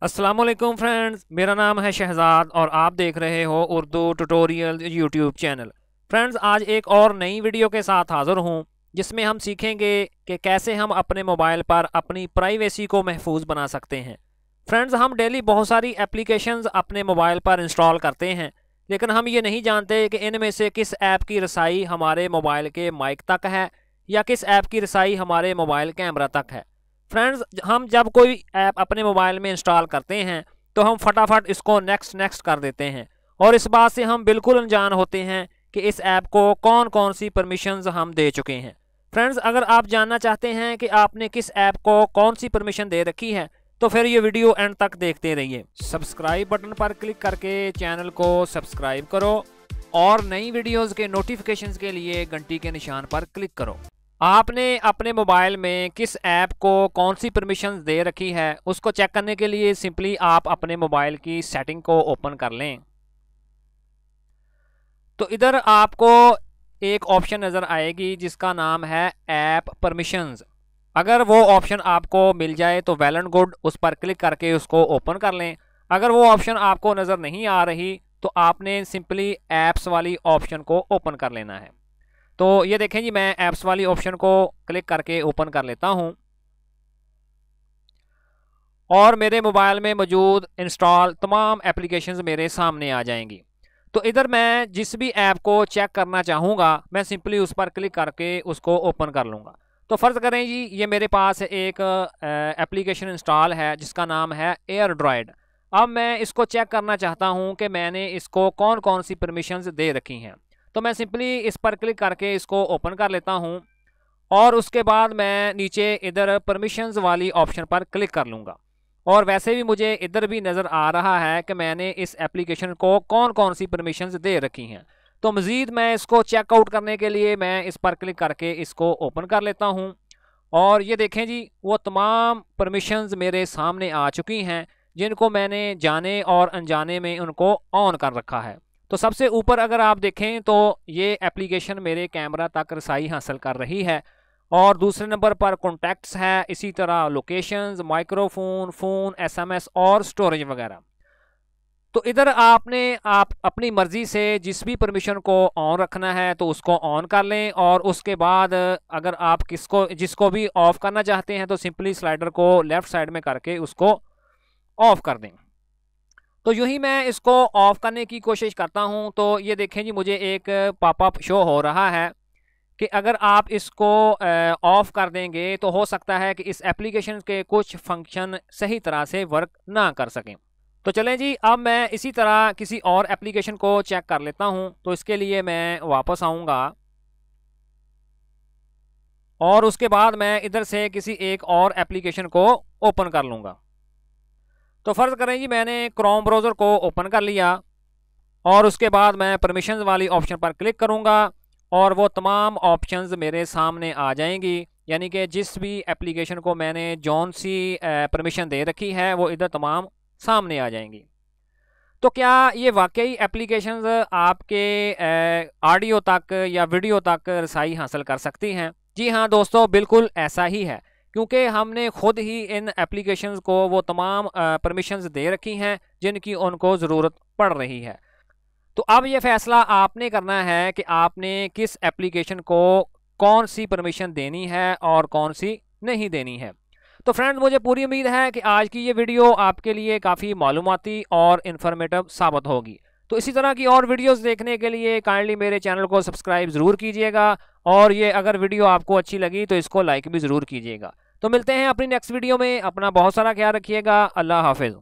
अस्सलाम वालेकुम फ्रेंड्स, मेरा नाम है शहजाद और आप देख रहे हो Urdu tutorial YouTube channel. Friends, आज एक और नई वीडियो के साथ हाज़िर हूँ जिसमें हम सीखेंगे कि कैसे हम अपने मोबाइल पर अपनी प्राइवेसी को महफूज बना सकते हैं। फ्रेंड्स, हम डेली बहुत सारी एप्लीकेशंस अपने मोबाइल पर इंस्टॉल करते हैं, लेकिन हम ये नहीं जानते कि इनमें से किस ऐप की रसाई हमारे मोबाइल के माइक तक है या किस ऐप की रसाई हमारे मोबाइल कैमरा तक है। फ्रेंड्स, हम जब कोई ऐप अपने मोबाइल में इंस्टॉल करते हैं तो हम फटाफट इसको नेक्स्ट नेक्स्ट कर देते हैं और इस बात से हम बिल्कुल अनजान होते हैं कि इस ऐप को कौन कौन सी परमिशंस हम दे चुके हैं। फ्रेंड्स, अगर आप जानना चाहते हैं कि आपने किस ऐप को कौन सी परमिशन दे रखी है तो फिर ये वीडियो एंड तक देखते रहिए। सब्सक्राइब बटन पर क्लिक करके चैनल को सब्सक्राइब करो और नई वीडियोज़ के नोटिफिकेशंस के लिए घंटी के निशान पर क्लिक करो। आपने अपने मोबाइल में किस ऐप को कौन सी परमिशंस दे रखी है उसको चेक करने के लिए सिंपली आप अपने मोबाइल की सेटिंग को ओपन कर लें। तो इधर आपको एक ऑप्शन नज़र आएगी जिसका नाम है ऐप परमिशंस। अगर वो ऑप्शन आपको मिल जाए तो वेल एंड गुड, उस पर क्लिक करके उसको ओपन कर लें। अगर वो ऑप्शन आपको नज़र नहीं आ रही तो आपने सिंपली ऐप्स वाली ऑप्शन को ओपन कर लेना है। तो ये देखें जी, मैं ऐप्स वाली ऑप्शन को क्लिक करके ओपन कर लेता हूं और मेरे मोबाइल में मौजूद इंस्टॉल तमाम एप्लीकेशंस मेरे सामने आ जाएंगी। तो इधर मैं जिस भी ऐप को चेक करना चाहूँगा मैं सिंपली उस पर क्लिक करके उसको ओपन कर लूँगा। तो फ़र्ज़ करें जी, ये मेरे पास एक एप्लीकेशन इंस्टॉल है जिसका नाम है एयरड्रॉयड। अब मैं इसको चेक करना चाहता हूँ कि मैंने इसको कौन कौन सी परमिशंस दे रखी हैं। तो मैं सिंपली इस पर क्लिक करके इसको ओपन कर लेता हूं और उसके बाद मैं नीचे इधर परमिशंस वाली ऑप्शन पर क्लिक कर लूँगा। और वैसे भी मुझे इधर भी नज़र आ रहा है कि मैंने इस एप्लीकेशन को कौन कौन सी परमिशंस दे रखी हैं। तो मज़ीद मैं इसको चेकआउट करने के लिए मैं इस पर क्लिक करके इसको ओपन कर लेता हूँ और ये देखें जी, वो तमाम परमिशंस मेरे सामने आ चुकी हैं जिनको मैंने जाने और अनजाने में उनको ऑन कर रखा है। तो सबसे ऊपर अगर आप देखें तो ये एप्लीकेशन मेरे कैमरा तक रसाई हासिल कर रही है और दूसरे नंबर पर कॉन्टैक्ट्स है, इसी तरह लोकेशंस, माइक्रोफोन, फ़ोन, एसएमएस और स्टोरेज वगैरह। तो इधर आप अपनी मर्ज़ी से जिस भी परमिशन को ऑन रखना है तो उसको ऑन कर लें और उसके बाद अगर आप जिसको भी ऑफ़ करना चाहते हैं तो सिंपली स्लाइडर को लेफ़्ट साइड में करके उसको ऑफ़ कर दें। तो यूँ ही मैं इसको ऑफ़ करने की कोशिश करता हूँ तो ये देखें जी, मुझे एक पॉपअप शो हो रहा है कि अगर आप इसको ऑफ़ कर देंगे तो हो सकता है कि इस एप्लीकेशन के कुछ फंक्शन सही तरह से वर्क ना कर सकें। तो चलें जी, अब मैं इसी तरह किसी और एप्लीकेशन को चेक कर लेता हूँ। तो इसके लिए मैं वापस आऊँगा और उसके बाद मैं इधर से किसी एक और एप्लीकेशन को ओपन कर लूँगा। तो फ़र्ज़ करें जी, मैंने क्रोम ब्राउज़र को ओपन कर लिया और उसके बाद मैं परमिशंस वाली ऑप्शन पर क्लिक करूंगा और वो तमाम ऑप्शंस मेरे सामने आ जाएंगी, यानी कि जिस भी एप्लीकेशन को मैंने जौन सी परमिशन दे रखी है वो इधर तमाम सामने आ जाएंगी। तो क्या ये वाकई एप्लीकेशंस आपके ऑडियो तक या वीडियो तक रसाई हासिल कर सकती हैं? जी हाँ दोस्तों, बिल्कुल ऐसा ही है, क्योंकि हमने खुद ही इन एप्लीकेशंस को वो तमाम परमिशंस दे रखी हैं जिनकी उनको ज़रूरत पड़ रही है। तो अब ये फैसला आपने करना है कि आपने किस एप्लीकेशन को कौन सी परमिशन देनी है और कौन सी नहीं देनी है। तो फ्रेंड्स, मुझे पूरी उम्मीद है कि आज की ये वीडियो आपके लिए काफ़ी मालूमाती और इन्फॉर्मेटिव साबित होगी। तो इसी तरह की और वीडियोस देखने के लिए काइंडली मेरे चैनल को सब्सक्राइब ज़रूर कीजिएगा और ये अगर वीडियो आपको अच्छी लगी तो इसको लाइक भी ज़रूर कीजिएगा। तो मिलते हैं अपनी नेक्स्ट वीडियो में। अपना बहुत सारा ख्याल रखिएगा। अल्लाह हाफिज़।